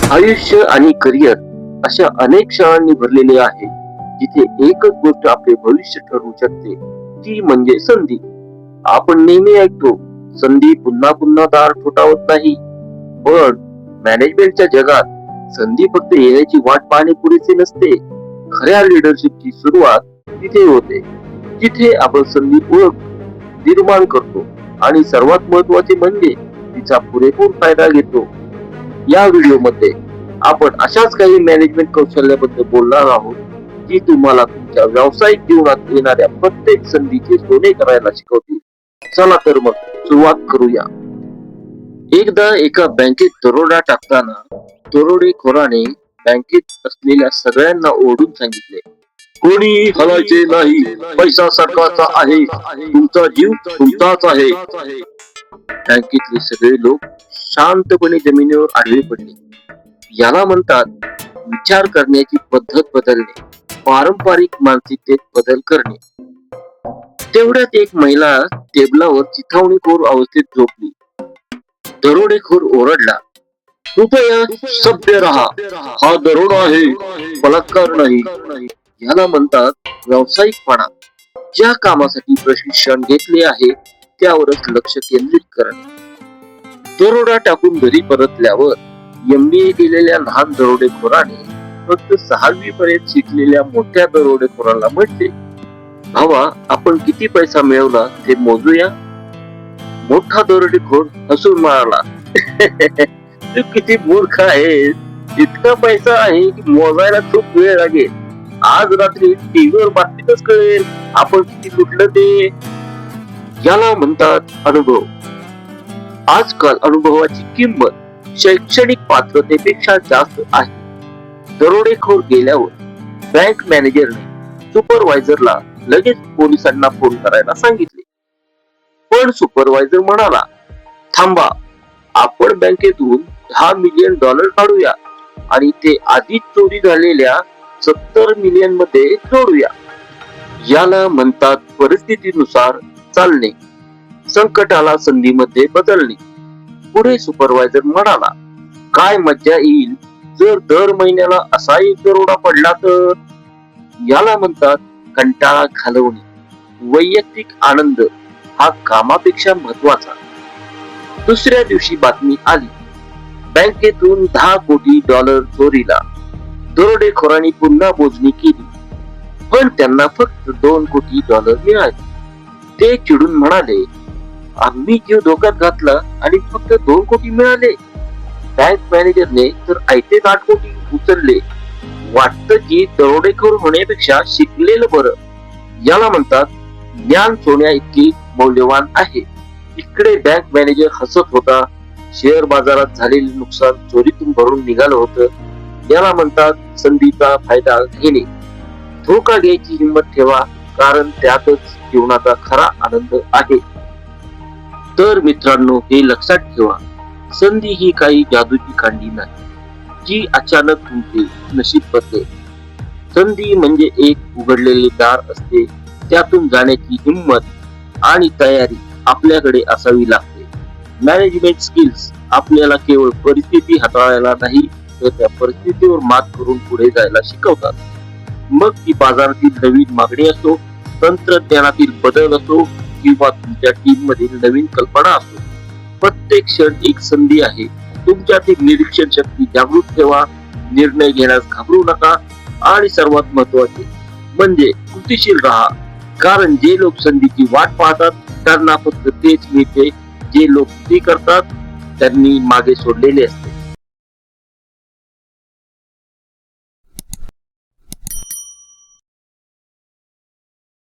आयुष्य आणि करिअर अशा अनेक क्षणांनी भरलेले आहे, जिथे एकच गोष्ट आपले भविष्य ठरवू शकते, ती म्हणजे संधी. आपण नेहमी ऐकतो, संधी पुन्हा पुन्हा दार ठोठावत नाही. पण मॅनेजमेंटच्या जगात संधी फक्त येण्याची वाट पाहणे पुरेसे नसते. खऱ्या लीडरशिपची सुरुवात तिथे होते, जिथे आपण संधी ओळखतो, निर्माण करतो आणि सर्वात महत्वाचे म्हणजे तिचा पुरेपूर फायदा घेतो. या व्हिडिओमध्ये आपण अशाच काही मॅनेजमेंट कौशल्याबद्दल बोलणार आहोत, जी तुम्हाला तुमच्या व्यावसायिक जीवनात येणाऱ्या प्रत्येक संधीचे सोने करायला शिकवतील. चला तर मग सुरुवात करूया. एकदा एका बँकेत दरोडा टाकताना दरोडेखोराने बँकेत असलेल्या सगळ्यांना ओरडून सांगितले, कोणी हलायचे नाही, पैसा सरकारचा आहे, तुमचा जीव तुमचाच आहे. बँकेतले सगळे लोक शांतपणे जमिनीवर आडवे पडले. याला म्हणतात विचार करण्याची पद्धत बदलणे, पारंपरिक मानसिकतेत बदल करणे. तेवढ्यात एक महिला टेबलावर चिथावणीखोर अवस्थेत झोपली. दरोडेखोर ओरडला, कृपया सभ्य राहा, हा दरोडा आहे, बलात्कार नाही. याला म्हणतात व्यावसायिकपणा. ज्या कामासाठी प्रशिक्षण घेतले आहे त्यावरच लक्ष केंद्रित करणे. दरोडा टाकून घरी परतल्यावर MBA केलेल्या लहान दरोडेखोराने फक्त 6वी पर्यंत शिकलेल्या मोठ्या दरोडेखोराला म्हटले, भावा, आपण किती पैसा मिळवला ते मोजूया. मोठा दरोडेखोर हसून म्हणाला, तू किती मूर्ख आहेस, इतका पैसा आहे की मोजायला खूप वेळ लागेल. आज रात्री टीव्हीवर बातमीतच कळेल आपण किती लुटलं ते. याला म्हणतात अनुभव. आजकाल अनुभवाची किंमत शैक्षणिक पात्रतेपेक्षा जास्त आहे. दरोडेखोर गेल्यावर बँक मॅनेजरने सुपरवायझरला लगेच पोलिसांना फोन करायला सांगितले. पण सुपरवायझर म्हणाला, थांबा, आपण बँकेतून $10 मिलियन काढूया आणि ते आधीच चोरी झालेल्या 70 मिलियन मध्ये जोडूया. याला म्हणतात परिस्थितीनुसार चालणे, संकटाला संधीमध्ये बदलणे. पुढे सुपरवायझर म्हणाला, काय मज्जा येईल जर दर महिन्याला असा एक दरोडा पडला तर. याला म्हणतात कंटाळा घालवणे. वैयक्तिक आनंद हा कामापेक्षा महत्वाचा. दुसऱ्या दिवशी बातमी आली, बँकेतून $10 कोटी चोरीला. दरोडेखोरांनी पुन्हा मोजणी केली, पण त्यांना फक्त $2 कोटी मिळाले. ते चिडून म्हणाले, आम्ही जीव धोक्यात घातला आणि फक्त 2 कोटी मिळाले. बँक मॅनेजरने तर आयते 8 कोटी उचलले. वाटतं की दरोडेखोर होण्यापेक्षा शिकलेलं बरं. याला म्हणतात ज्ञान सोन्या इतके मौल्यवान आहे. इकडे बँक मॅनेजर हसत होता. शेअर बाजारात झालेले नुकसान चोरीतून भरून निघालं होतं. याला म्हणतात संधीचा फायदा घेणे. धोका घ्यायची हिंमत ठेवा, कारण त्यातच जीवनाचा खरा आनंद आहे. तर मित्रांनो, हे लक्षात ठेवा, संधी ही काही जादूची कांडी नाही, जी अचानक तुमचे नशीब बदलेल. संधी म्हणजे एक उघडलेले दार असते. त्यातून जाण्याची हिंमत आणि तयारी आपल्याकडे असावी लागते. मॅनेजमेंट स्किल्स आपल्याला केवळ परिस्थिती हाताळायला नाही, तर त्या परिस्थितीवर मात करून पुढे जायला शिकवतात. मग ती बाजारातील नवीन मागणी असो, तंत्रज्ञानातील बदल असो, किंवा तुमच्या टीम मधील नवीन कल्पना असो, प्रत्येक क्षण एक संधी आहे. तुमच्यातील निरीक्षण शक्ती जागृत ठेवा, निर्णय घेण्यास घाबरू नका आणि सर्वात महत्वाचे म्हणजे कृतीशील राहा. कारण जे लोक संधीची वाट पाहतात त्यांना फक्त तेच मिळते, जे लोक कृती करतात त्यांनी मागे सोडलेले असते.